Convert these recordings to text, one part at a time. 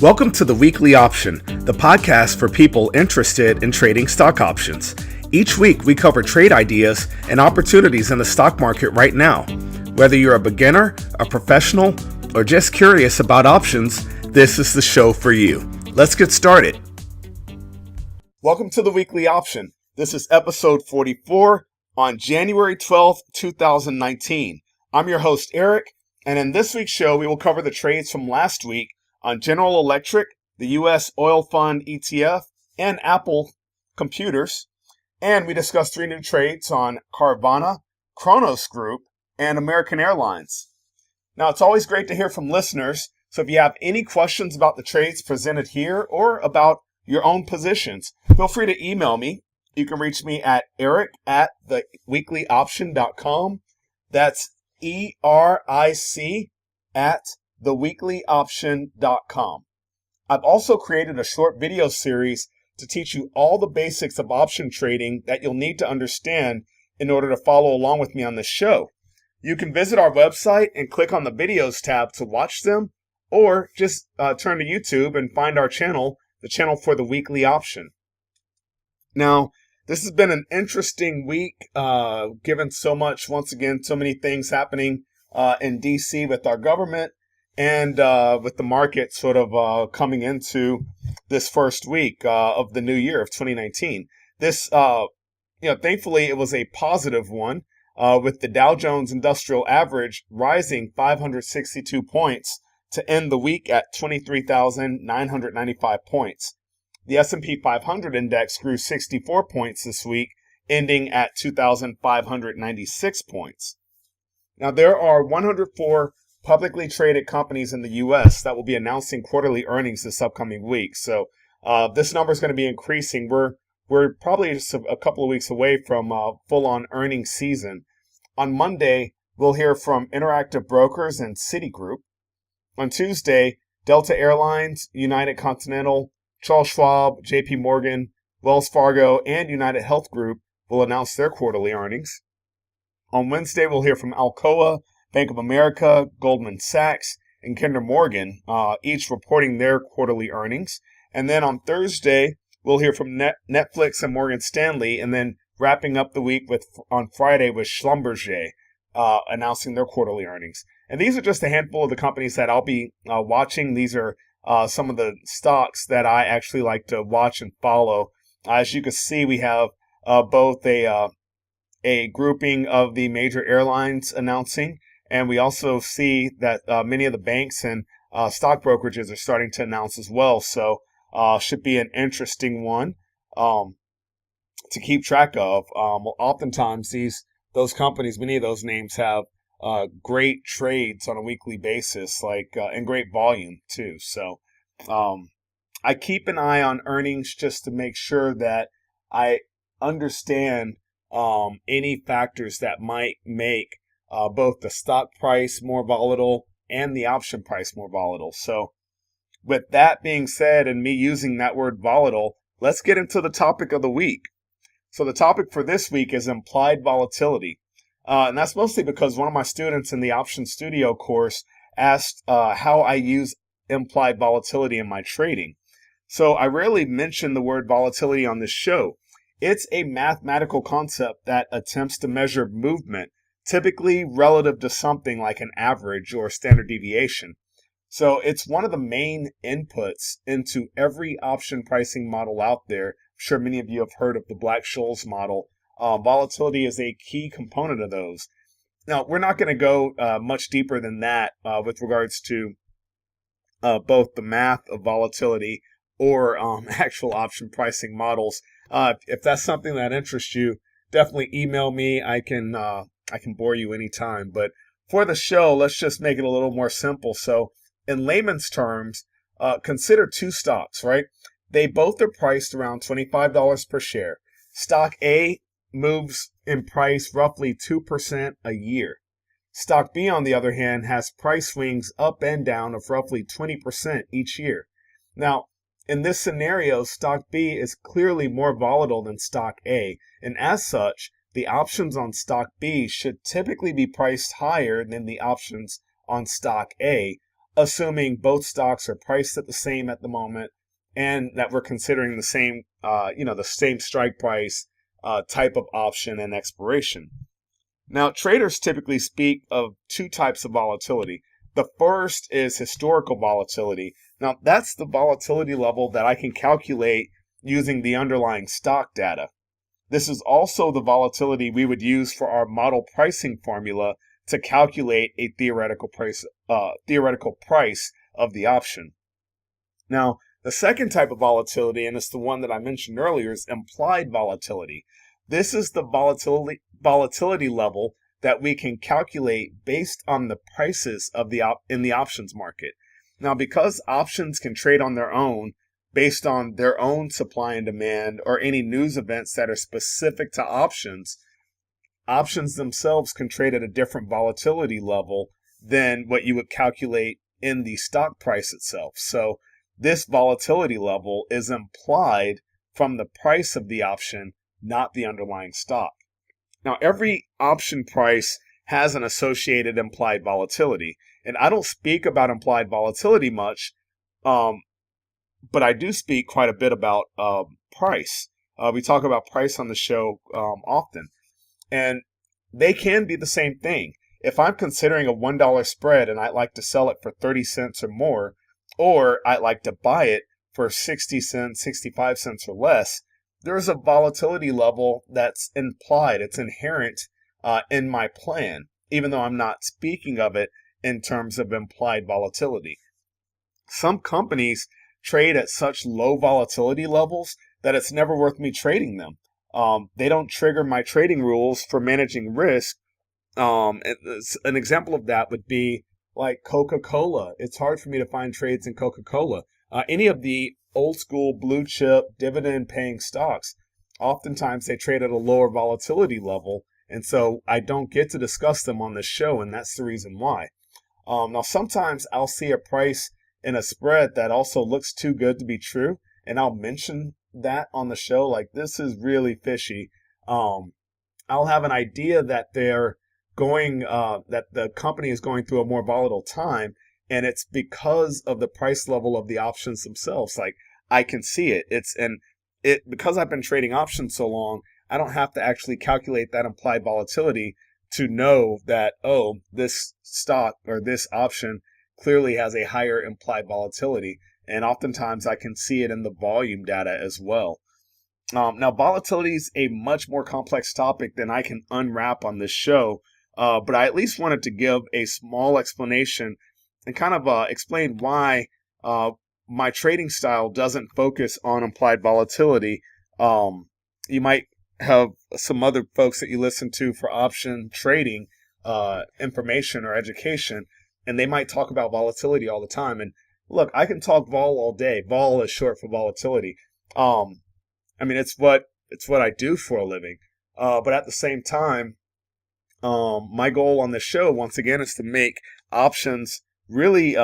Welcome to the Weekly Option, the podcast for people interested in trading stock options. Each week, we cover trade ideas and opportunities in the stock market right now. Whether you're a beginner, a professional, or just curious about options, this is the show for you. Let's get started. Welcome to the Weekly Option. This is episode 44 on January 12th, 2019. I'm your host, Eric, and in this week's show, we will cover the trades from last week on General Electric, the U.S. Oil Fund ETF, and Apple Computers. And we discussed three new trades on Carvana, Kronos Group, and American Airlines. Now, it's always great to hear from listeners, so if you have any questions about the trades presented here or about your own positions, feel free to email me. You can reach me at eric@theweeklyoption.com. That's ERIC@theweeklyoption.com. I've also created a short video series to teach you all the basics of option trading that you'll need to understand in order to follow along with me on this show. You can visit our website and click on the videos tab to watch them, or just turn to YouTube and find our channel, the channel for the Weekly Option. Now, this has been an interesting week, given so many things happening in D.C. with our government and with the market sort of coming into this first week of the new year of 2019. This, thankfully it was a positive one, with the Dow Jones Industrial Average rising 562 points to end the week at 23,995 points. The S&P 500 index grew 64 points this week, ending at 2,596 points. Now, there are 104 publicly traded companies in the U.S. that will be announcing quarterly earnings this upcoming week. So this number is going to be increasing. We're probably just a couple of weeks away from full-on earnings season. On Monday, we'll hear from Interactive Brokers and Citigroup. On Tuesday, Delta Airlines, Continental, Charles Schwab, JP Morgan, Wells Fargo, and UnitedHealth Group will announce their quarterly earnings. On Wednesday, we'll hear from Alcoa, Bank of America, Goldman Sachs, and Kinder Morgan, each reporting their quarterly earnings. And then on Thursday, we'll hear from Netflix and Morgan Stanley, and then wrapping up the week on Friday with Schlumberger announcing their quarterly earnings. And these are just a handful of the companies that I'll be watching. These are some of the stocks that I actually like to watch and follow. As you can see, we have both a grouping of the major airlines announcing, and we also see that many of the banks and stock brokerages are starting to announce as well. So should be an interesting one to keep track of. Oftentimes those companies, many of those names have great trades on a weekly basis, and great volume too. So I keep an eye on earnings just to make sure that I understand any factors that might make both the stock price more volatile and the option price more volatile. So with that being said, and me using that word volatile, let's get into the topic of the week. So the topic for this week is implied volatility. And that's mostly because one of my students in the Option Studio course asked how I use implied volatility in my trading. So I rarely mention the word volatility on this show. It's a mathematical concept that attempts to measure movement, typically relative to something like an average or standard deviation. So it's one of the main inputs into every option pricing model out there. I'm sure many of you have heard of the Black-Scholes model. Volatility is a key component of those. Now, we're not going to go much deeper than that with regards to both the math of volatility or actual option pricing models. If that's something that interests you, definitely email me. I can bore you anytime. But for the show, let's just make it a little more simple. So in layman's terms, consider two stocks, right? They both are priced around $25 per share. Stock A moves in price roughly 2% a year. Stock B, on the other hand, has price swings up and down of roughly 20% each year. Now, in this scenario, stock B is clearly more volatile than stock A, and as such, the options on stock B should typically be priced higher than the options on stock A, assuming both stocks are priced at the same at the moment, and that we're considering the same, the same strike price, type of option and expiration. Now, traders typically speak of two types of volatility. The first is historical volatility. Now, that's the volatility level that I can calculate using the underlying stock data. This is also the volatility we would use for our model pricing formula to calculate a theoretical price of the option. Now, the second type of volatility, and it's the one that I mentioned earlier, is implied volatility. This is the volatility level that we can calculate based on the prices of in the options market. Now, because options can trade on their own based on their own supply and demand or any news events that are specific to options, options themselves can trade at a different volatility level than what you would calculate in the stock price itself. So this volatility level is implied from the price of the option, not the underlying stock. Now, every option price has an associated implied volatility, and I don't speak about implied volatility much, but I do speak quite a bit about price. We talk about price on the show often, and they can be the same thing. If I'm considering a $1 spread and I'd like to sell it for 30 cents or more, or I'd like to buy it for 60 cents, 65 cents or less, there's a volatility level that's implied. It's inherent in my plan, even though I'm not speaking of it in terms of implied volatility. Some companies trade at such low volatility levels that it's never worth me trading them. They don't trigger my trading rules for managing risk. An example of that would be like Coca-Cola. It's hard for me to find trades in Coca-Cola. Any of the old school blue chip dividend paying stocks, oftentimes they trade at a lower volatility level. And so I don't get to discuss them on this show, and that's the reason why. Now, sometimes I'll see a price in a spread that also looks too good to be true, and I'll mention that on the show, like, this is really fishy. I'll have an idea that they're that the company is going through a more volatile time, and it's because of the price level of the options themselves. Like, I can see it. Because I've been trading options so long, I don't have to actually calculate that implied volatility to know that, oh, this stock or this option clearly has a higher implied volatility. And oftentimes I can see it in the volume data as well. Now, volatility is a much more complex topic than I can unwrap on this show, but I at least wanted to give a small explanation and kind of explain why my trading style doesn't focus on implied volatility. You might have some other folks that you listen to for option trading information or education, and they might talk about volatility all the time. And look, I can talk vol all day. Vol is short for volatility. It's what I do for a living. But at the same time, my goal on this show, once again, is to make options really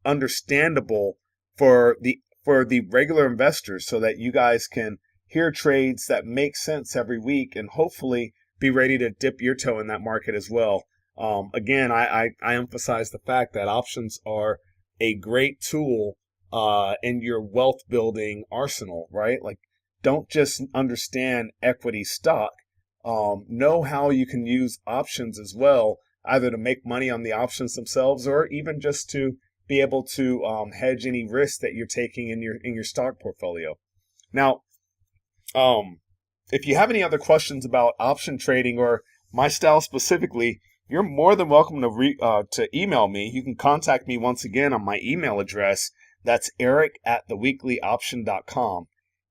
understandable for the regular investors, so that you guys can hear trades that make sense every week and hopefully be ready to dip your toe in that market as well. Again, I emphasize the fact that options are a great tool in your wealth building arsenal, right? Like, don't just understand equity stock. Know how you can use options as well, either to make money on the options themselves, or even just to be able to hedge any risk that you're taking in your stock portfolio. Now, if you have any other questions about option trading or my style specifically, you're more than welcome to email me. You can contact me once again on my email address. That's eric@theweeklyoption.com.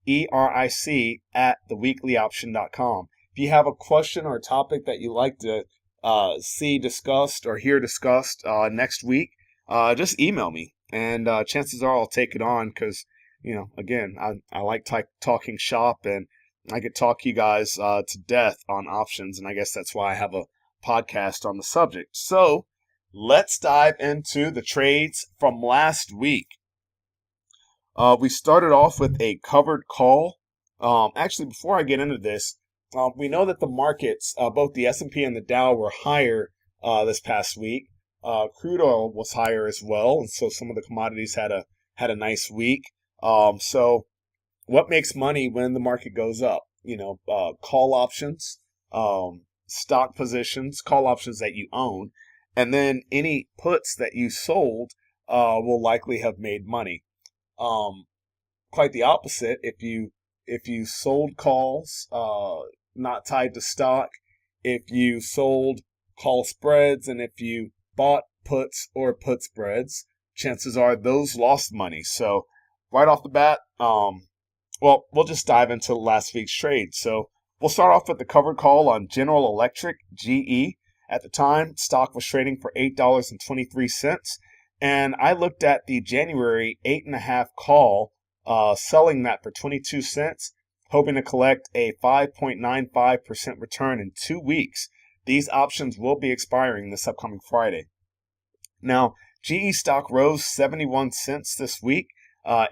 ERIC@theweeklyoption.com. If you have a question or a topic that you'd like to see discussed or hear discussed next week, just email me, and chances are I'll take it on, because, again, I like talking shop, and I could talk you guys to death on options, and I guess that's why I have a podcast on the subject. So let's dive into the trades from last week. We started off with a covered call. Actually, before I get into this, we know that the markets, both the S&P and the Dow, were higher this past week. Crude oil was higher as well, and so some of the commodities had a nice week. So what makes money when the market goes up? Call options, stock positions, call options that you own, and then any puts that you sold will likely have made money. Um, Quite the opposite. If you sold calls not tied to stock, if you sold call spreads, and if you bought puts or put spreads, chances are those lost money. So right off the bat, well, we'll just dive into last week's trade. So we'll start off with the covered call on General Electric, GE. At the time, stock was trading for $8.23. And I looked at the January 8.5 call, selling that for 22 cents, hoping to collect a 5.95% return in 2 weeks. These options will be expiring this upcoming Friday. Now, GE stock rose 71 cents this week,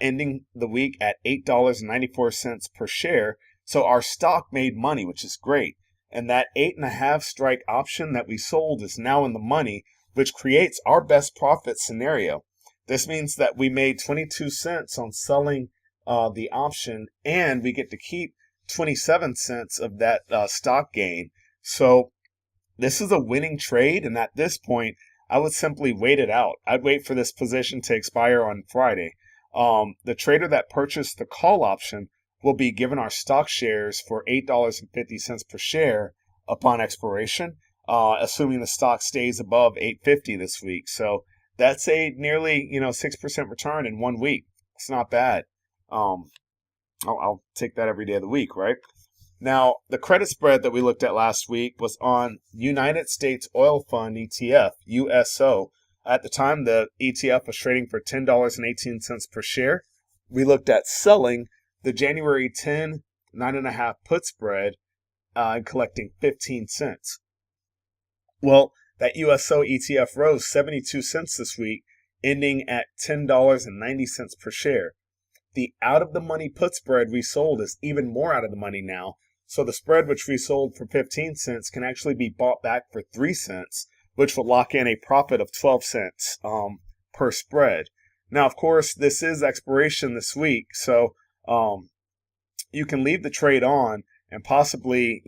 ending the week at $8.94 per share. So our stock made money, which is great. And that 8.5 strike option that we sold is now in the money, which creates our best profit scenario. This means that we made 22 cents on selling the option, and we get to keep 27 cents of that stock gain. So this is a winning trade, and at this point, I would simply wait it out. I'd wait for this position to expire on Friday. The trader that purchased the call option will be given our stock shares for $8.50 per share upon expiration, assuming the stock stays above $8.50 this week. So that's a nearly 6% return in 1 week. It's not bad. I'll take that every day of the week, right? Now, the credit spread that we looked at last week was on United States Oil Fund ETF, USO. At the time, the ETF was trading for $10.18 per share. We looked at selling the January 10 9.5 put spread and collecting 15 cents. Well, that USO ETF rose 72 cents this week, ending at $10.90 per share. The out-of-the-money put spread we sold is even more out of the money now. So the spread which we sold for 15 cents can actually be bought back for 3 cents, which will lock in a profit of 12 cents per spread. Now, of course, this is expiration this week, so you can leave the trade on and possibly,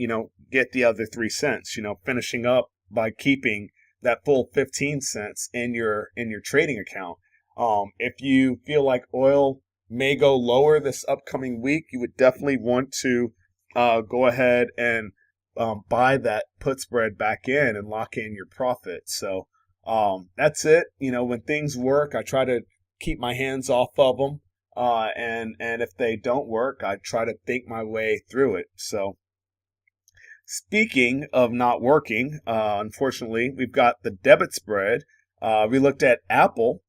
get the other 3 cents, finishing up by keeping that full 15 cents in your trading account. If you feel like oil may go lower this upcoming week, you would definitely want to go ahead and buy that put spread back in and lock in your profit. So that's it. When things work, I try to keep my hands off of them. And if they don't work, I try to think my way through it. So speaking of not working, unfortunately, we've got the debit spread. We looked at Apple,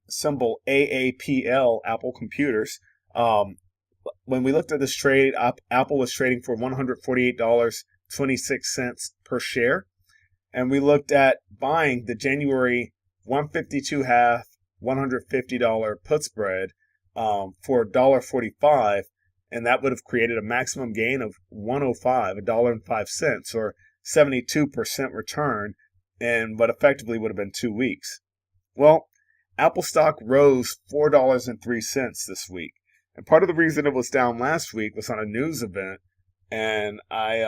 symbol AAPL, Apple Computers. When we looked at this trade, Apple was trading for $148.26 per share. And we looked at buying the January 152 half, $150 put spread for $1.45, and that would have created a maximum gain of $1.05, or 72% return in what effectively would have been 2 weeks. Well, Apple stock rose $4.03 this week. And part of the reason it was down last week was on a news event. And I,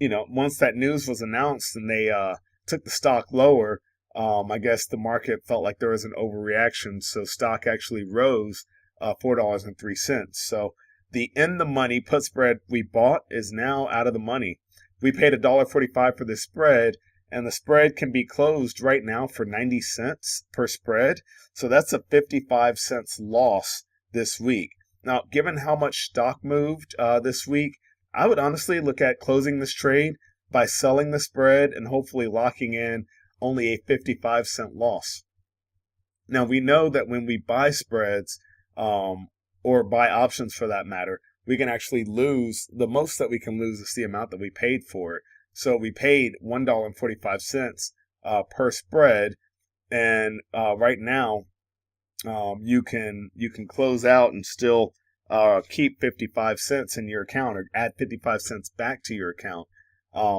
once that news was announced and they took the stock lower, I guess the market felt like there was an overreaction. So stock actually rose $4.03. So the in-the-money put spread we bought is now out of the money. We paid $1.45 for this spread, and the spread can be closed right now for 90 cents per spread. So that's a 55 cents loss this week. Now, given how much stock moved this week, I would honestly look at closing this trade by selling the spread and hopefully locking in only a 55 cent loss. Now, we know that when we buy spreads, or buy options for that matter, we can actually lose. The most that we can lose is the amount that we paid for it. So we paid $1.45 per spread, and right now you can close out and still keep 55 cents in your account, or add 55 cents back to your account.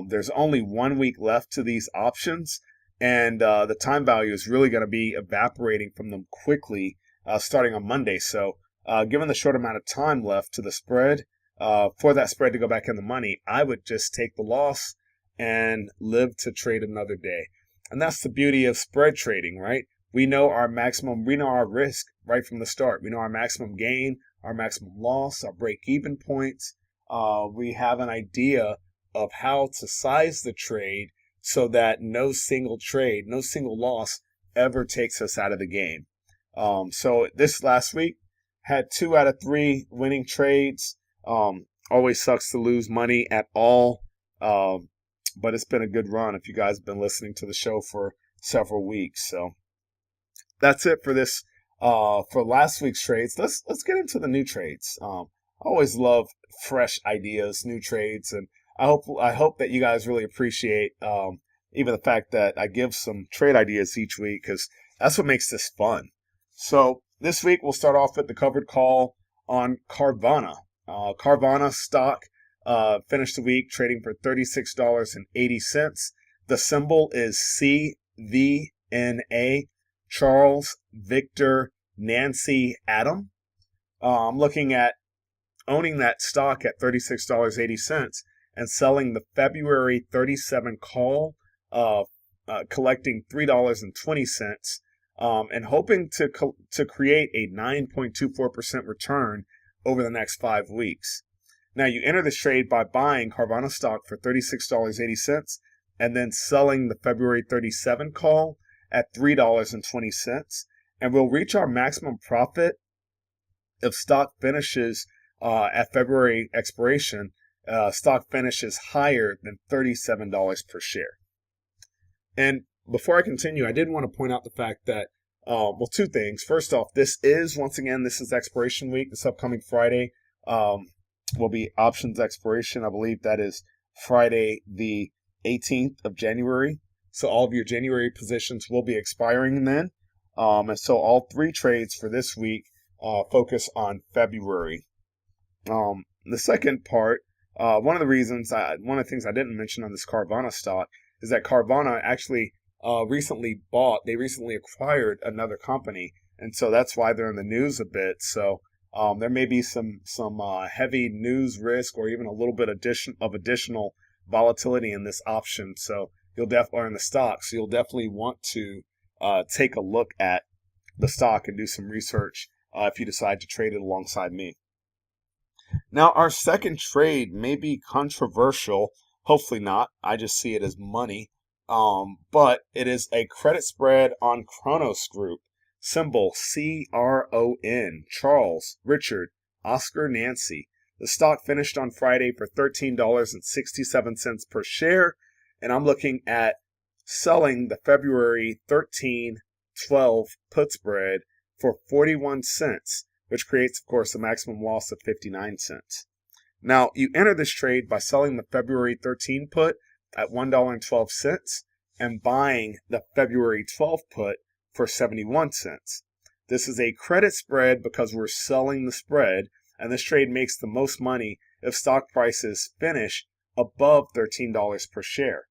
There's only 1 week left to these options, and the time value is really going to be evaporating from them quickly starting on Monday. So given the short amount of time left to the spread, for that spread to go back in the money, I would just take the loss and live to trade another day. And that's the beauty of spread trading, right? We know our risk right from the start. We know our maximum gain, our maximum loss, our break-even points. We have an idea of how to size the trade so that no single trade, no single loss ever takes us out of the game. So this last week had 2 out of 3 winning trades. Always sucks to lose money at all. But it's been a good run if you guys have been listening to the show for several weeks. So that's it for this for last week's trades. Let's get into the new trades. I always love fresh ideas, new trades, and I hope that you guys really appreciate even the fact that I give some trade ideas each week, because that's what makes this fun. So this week we'll start off with the covered call on Carvana. Carvana stock finished the week trading for $36.80. The symbol is CVNA, Charles Victor Nancy Adam. I'm looking at owning that stock at $36.80 and selling the February 37 call, collecting $3.20, and hoping to create a 9.24% return over the next 5 weeks. Now, you enter this trade by buying Carvana stock for $36.80 and then selling the February 37 call at $3.20, and we'll reach our maximum profit if stock finishes at February expiration. Stock finishes higher than $37 per share. And before I continue, I did want to point out the fact that, 2 things. First off, this is expiration week. This upcoming Friday will be options expiration. I believe that is Friday the 18th of January. So all of your January positions will be expiring then. And so all 3 trades for this week focus on February. The second part, one of the things I didn't mention on this Carvana stock is that Carvana actually recently acquired another company, and so that's why they're in the news a bit. So there may be some heavy news risk or even a little bit additional volatility in this option. So in the stock. So you'll definitely want to take a look at the stock and do some research if you decide to trade it alongside me. Now, our second trade may be controversial. Hopefully not. I just see it as money. But it is a credit spread on Kronos Group. Symbol CRON, Charles, Richard, Oscar, Nancy. The stock finished on Friday for $13.67 per share, and I'm looking at selling the February 13-12 put spread for 41 cents, which creates, of course, a maximum loss of 59 cents. Now, you enter this trade by selling the February 13 put at $1.12 and buying the February 12 put for 71 cents. This is a credit spread because we're selling the spread, and this trade makes the most money if stock prices finish above $13 per share.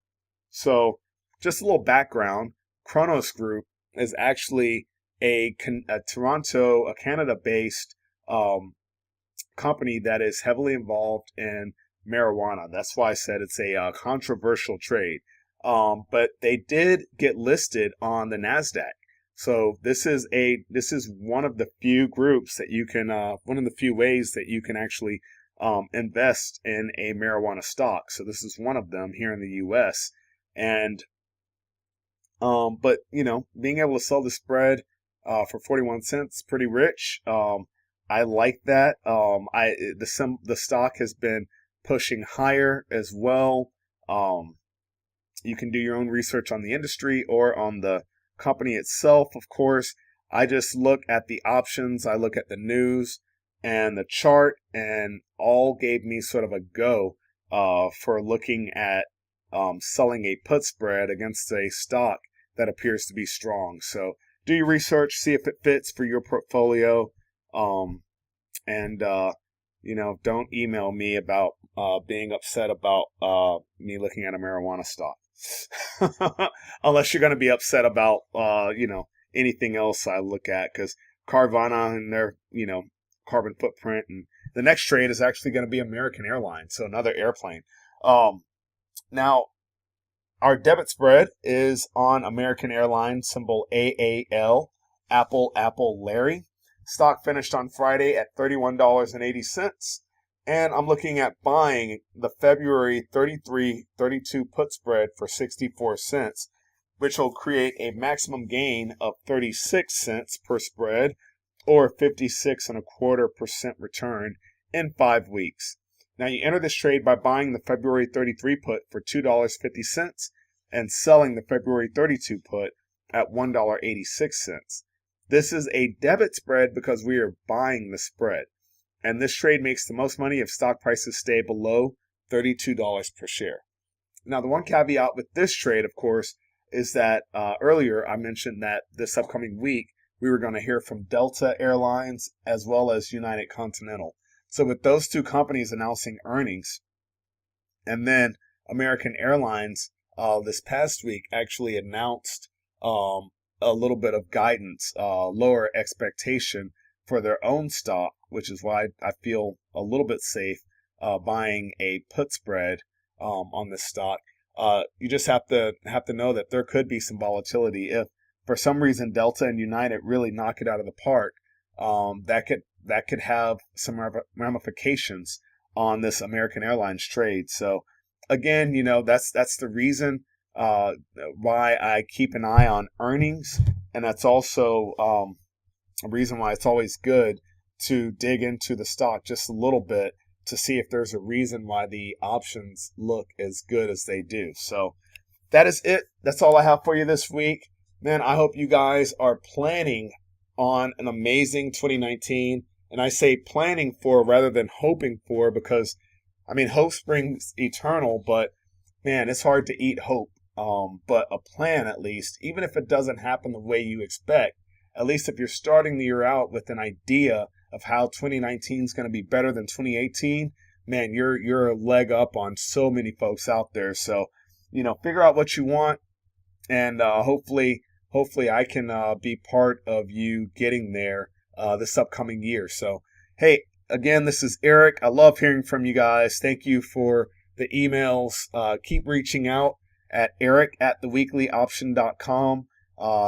So, just a little background, Kronos Group is actually a Canada-based company that is heavily involved in marijuana. That's why I said it's a controversial trade. But they did get listed on the NASDAQ. So this is one of the few groups that you can, one of the few ways that you can actually invest in a marijuana stock. So this is one of them here in the U.S. And but being able to sell the spread for 41 cents, pretty rich. I like that. The stock has been pushing higher as well. You can do your own research on the industry or on the company itself, of course. I just look at the options, I look at the news and the chart, and all gave me sort of a go for looking at selling a put spread against a stock that appears to be strong. So do your research, see if it fits for your portfolio, and don't email me about being upset about me looking at a marijuana stock. unless you're going to be upset about, anything else I look at, because Carvana and their, carbon footprint. And the next trade is actually going to be American Airlines, so another airplane. Now, our debit spread is on American Airlines, symbol AAL, Apple, Larry. Stock finished on Friday at $31.80. And I'm looking at buying the February 33-32 put spread for 64 cents, which will create a maximum gain of 36 cents per spread, or 56.25% return in 5 weeks. Now, you enter this trade by buying the February 33 put for $2.50 and selling the February 32 put at $1.86. This is a debit spread because we are buying the spread. And this trade makes the most money if stock prices stay below $32 per share. Now, the one caveat with this trade, of course, is that earlier I mentioned that this upcoming week we were going to hear from Delta Airlines as well as United Continental. So with those two companies announcing earnings, and then American Airlines this past week actually announced a little bit of guidance, lower expectation for their own stock, which is why I feel a little bit safe buying a put spread on this stock. You just have to know that there could be some volatility if, for some reason, Delta and United really knock it out of the park. That could have some ramifications on this American Airlines trade. So, again, that's the reason why I keep an eye on earnings, and that's also a reason why it's always good to dig into the stock just a little bit to see if there's a reason why the options look as good as they do. So that is it. That's all I have for you this week. Man, I hope you guys are planning on an amazing 2019. And I say planning for rather than hoping for, because, hope springs eternal, but man, it's hard to eat hope. But a plan, at least, even if it doesn't happen the way you expect, at least if you're starting the year out with an idea of how 2019 is going to be better than 2018, man, you're a leg up on so many folks out there. So, figure out what you want, and hopefully I can be part of you getting there this upcoming year. So, hey, again, this is Eric. I love hearing from you guys. Thank you for the emails. Keep reaching out at eric@theweeklyoption.com.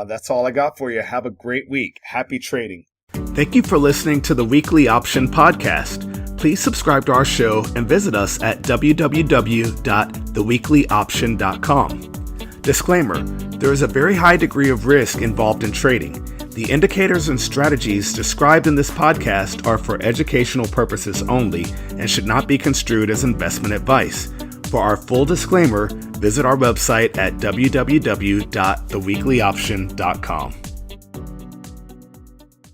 That's all I got for you. Have a great week. Happy trading. Thank you for listening to the Weekly Option Podcast. Please subscribe to our show and visit us at www.theweeklyoption.com. Disclaimer: there is a very high degree of risk involved in trading. The indicators and strategies described in this podcast are for educational purposes only and should not be construed as investment advice. For our full disclaimer, visit our website at www.theweeklyoption.com.